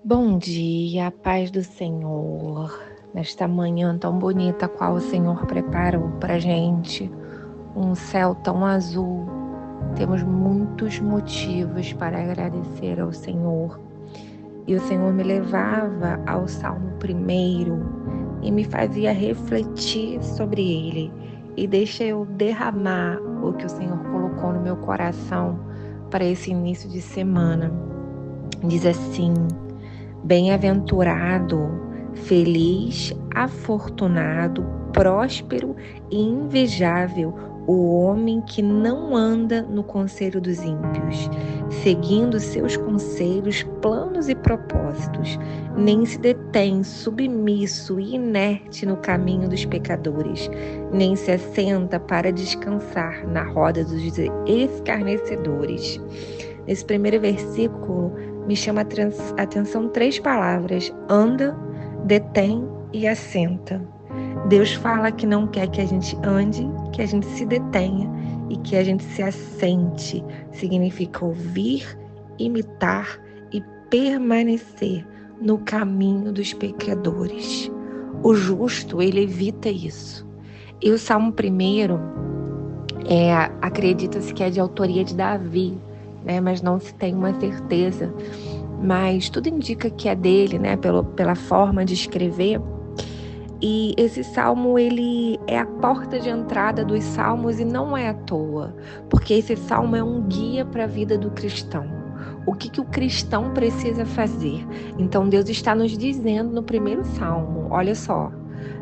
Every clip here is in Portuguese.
Bom dia, a paz do Senhor. Nesta manhã tão bonita, qual o Senhor preparou para gente, um céu tão azul. Temos muitos motivos para agradecer ao Senhor. E o Senhor me levava ao Salmo 1 e me fazia refletir sobre ele. E deixa eu derramar o que o Senhor colocou no meu coração para esse início de semana. Diz assim: bem-aventurado, feliz, afortunado, próspero e invejável o homem que não anda no conselho dos ímpios, seguindo seus conselhos, planos e propósitos, nem se detém submisso e inerte no caminho dos pecadores, nem se assenta para descansar na roda dos escarnecedores. Nesse primeiro versículo, me chama a atenção 3 palavras: anda, detém e assenta. Deus fala que não quer que a gente ande, que a gente se detenha e que a gente se assente. Significa ouvir, imitar e permanecer no caminho dos pecadores. O justo, ele evita isso. E o Salmo 1 acredita-se que é de autoria de Davi, mas não se tem uma certeza. Mas tudo indica que é dele, pela forma de escrever. E esse salmo, ele é a porta de entrada dos salmos e não é à toa, porque esse salmo é um guia para a vida do cristão. O que o cristão precisa fazer? Então Deus está nos dizendo no primeiro salmo, olha só: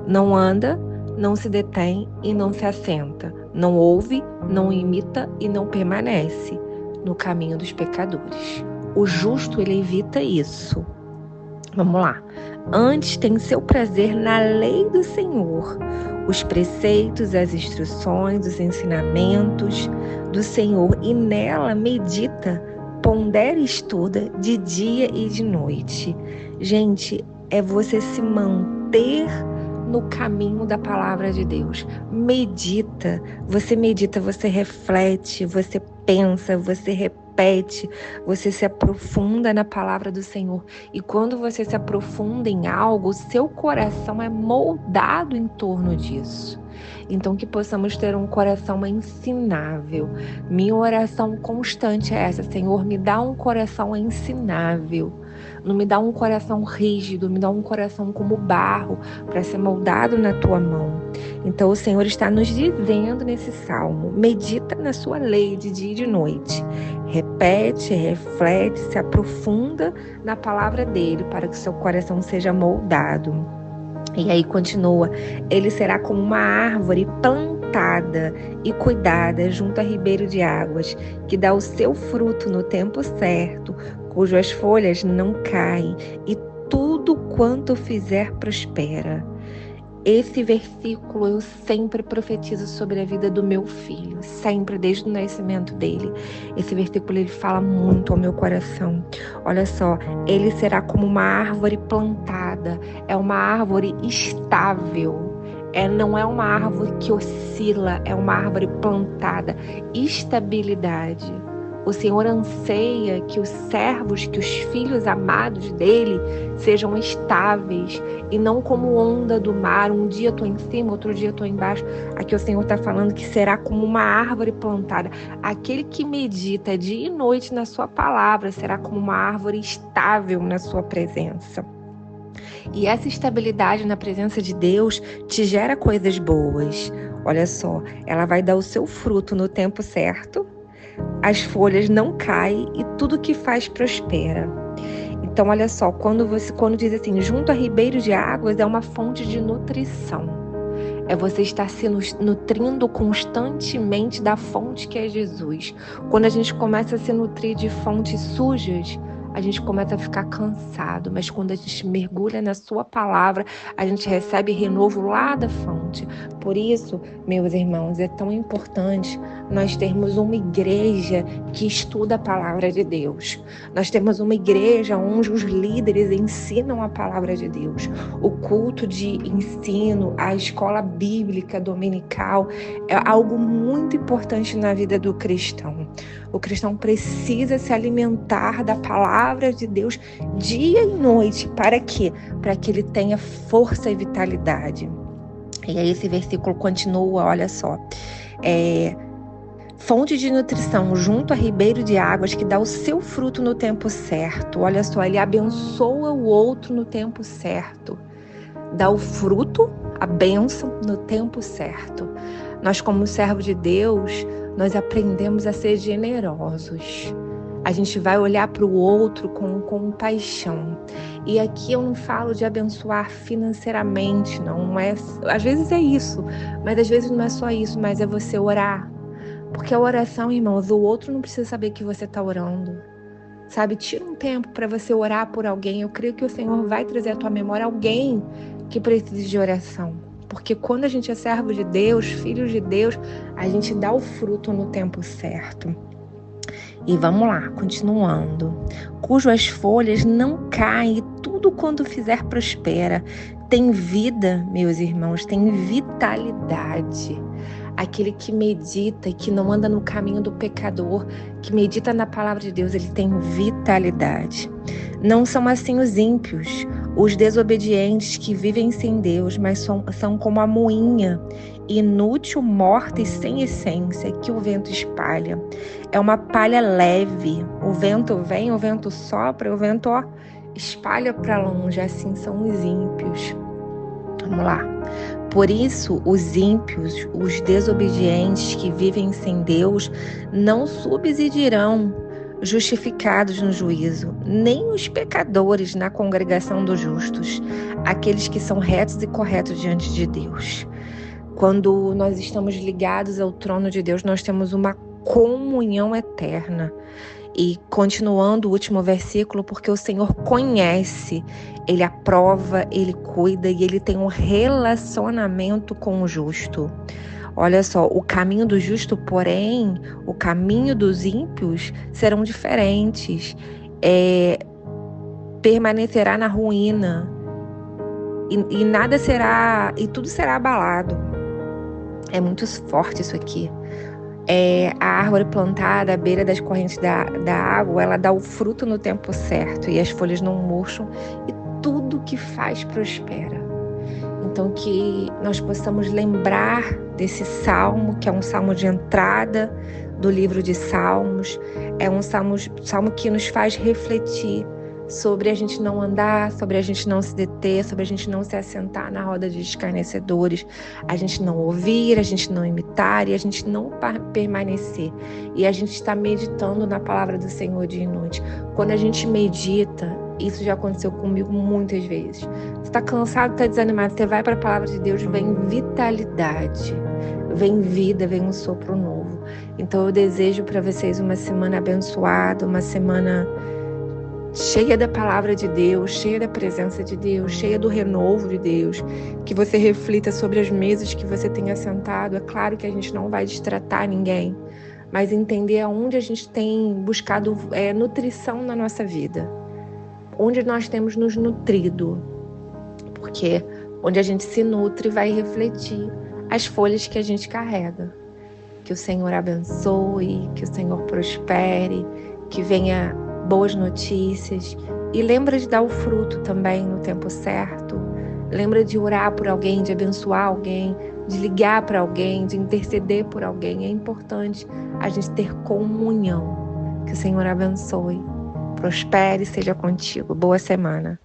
não anda, não se detém e não se assenta, não ouve, não imita e não permanece no caminho dos pecadores. O justo, ele evita isso. Vamos lá. Antes tem seu prazer na lei do Senhor, os preceitos, as instruções, os ensinamentos do Senhor, e nela medita, pondera e estuda de dia e de noite. Gente, é você se manter no caminho da palavra de Deus. Medita, você reflete, você pensa, você repete, você se aprofunda na palavra do Senhor. E quando você se aprofunda em algo, seu coração é moldado em torno disso. Então, que possamos ter um coração ensinável. Minha oração constante é essa: Senhor, me dá um coração ensinável. Não me dá um coração rígido, me dá um coração como barro para ser moldado na tua mão. Então o Senhor está nos dizendo nesse salmo: medita na sua lei de dia e de noite. Repete, reflete, se aprofunda na palavra dele para que seu coração seja moldado. E aí continua: ele será como uma árvore plantada e cuidada junto a ribeiro de águas, que dá o seu fruto no tempo certo, cujas folhas não caem, e tudo quanto fizer prospera. Esse versículo eu sempre profetizo sobre a vida do meu filho, sempre, desde o nascimento dele. Esse versículo, ele fala muito ao meu coração. Olha só: ele será como uma árvore plantada, é uma árvore estável. Não é uma árvore que oscila, é uma árvore plantada. Estabilidade. O Senhor anseia que os servos, que os filhos amados dele sejam estáveis e não como onda do mar. Um dia eu estou em cima, outro dia eu estou embaixo. Aqui o Senhor está falando que será como uma árvore plantada. Aquele que medita dia e noite na sua palavra será como uma árvore estável na sua presença. E essa estabilidade na presença de Deus te gera coisas boas. Olha só, ela vai dar o seu fruto no tempo certo, as folhas não caem e tudo que faz prospera. Então, olha só, quando diz assim, junto a ribeiro de águas, é uma fonte de nutrição. É você estar se nutrindo constantemente da fonte que é Jesus. Quando a gente começa a se nutrir de fontes sujas, a gente começa a ficar cansado, mas quando a gente mergulha na sua palavra, a gente recebe renovo lá da fonte. Por isso, meus irmãos, é tão importante nós termos uma igreja que estuda a palavra de Deus. Nós temos uma igreja onde os líderes ensinam a palavra de Deus. O culto de ensino, a escola bíblica dominical é algo muito importante na vida do cristão. O cristão precisa se alimentar da palavra de Deus dia e noite. Para quê? Para que ele tenha força e vitalidade. E aí esse versículo continua, olha só. Fonte de nutrição junto a ribeiro de águas que dá o seu fruto no tempo certo. Olha só, ele abençoa o outro no tempo certo. Dá o fruto, a bênção, no tempo certo. Nós, como servo de Deus, nós aprendemos a ser generosos. A gente vai olhar para o outro com compaixão. E aqui eu não falo de abençoar financeiramente, não é. Às vezes é isso, mas às vezes não é só isso, mas é você orar. Porque a oração, irmãos, o outro não precisa saber que você está orando. Sabe, tira um tempo para você orar por alguém. Eu creio que o Senhor vai trazer à tua memória alguém que precise de oração. Porque quando a gente é servo de Deus, filho de Deus, a gente dá o fruto no tempo certo. E vamos lá, continuando. Cujas folhas não caem e tudo quanto fizer prospera. Tem vida, meus irmãos, tem vitalidade. Aquele que medita e que não anda no caminho do pecador, que medita na palavra de Deus, ele tem vitalidade. Não são assim os ímpios, os desobedientes que vivem sem Deus, mas são como a moinha, inútil, morta e sem essência, que o vento espalha. É uma palha leve, o vento vem, o vento sopra, o vento espalha para longe, assim são os ímpios. Vamos lá. Por isso, os ímpios, os desobedientes que vivem sem Deus, não subsidirão justificados no juízo, nem os pecadores na congregação dos justos, aqueles que são retos e corretos diante de Deus. Quando nós estamos ligados ao trono de Deus, nós temos uma comunhão eterna. E continuando o último versículo, porque o Senhor conhece, Ele aprova, Ele cuida e Ele tem um relacionamento com o justo. Olha só, o caminho do justo, porém, o caminho dos ímpios serão diferentes. Permanecerá na ruína e nada será, e tudo será abalado. É muito forte isso aqui. A árvore plantada à beira das correntes da água, ela dá o fruto no tempo certo e as folhas não murcham e tudo que faz prospera. Então que nós possamos lembrar desse salmo, que é um salmo de entrada do livro de Salmos, é um salmo que nos faz refletir sobre a gente não andar, sobre a gente não se deter, sobre a gente não se assentar na roda de escarnecedores, a gente não ouvir, a gente não imitar e a gente não permanecer. E a gente está meditando na palavra do Senhor dia e noite. Quando a gente medita, isso já aconteceu comigo muitas vezes. Você está cansado, está desanimado, você vai para a palavra de Deus, vem vitalidade, vem vida, vem um sopro novo. Então eu desejo para vocês uma semana abençoada, uma semana cheia da palavra de Deus, cheia da presença de Deus, cheia do renovo de Deus, que você reflita sobre as mesas que você tenha sentado. É claro que a gente não vai destratar ninguém, mas entender aonde a gente tem buscado nutrição na nossa vida, onde nós temos nos nutrido, porque onde a gente se nutre vai refletir as folhas que a gente carrega. Que o Senhor abençoe, que o Senhor prospere, que venha boas notícias e lembra de dar o fruto também no tempo certo. Lembra de orar por alguém, de abençoar alguém, de ligar para alguém, de interceder por alguém. É importante a gente ter comunhão. Que o Senhor abençoe, prospere e seja contigo. Boa semana.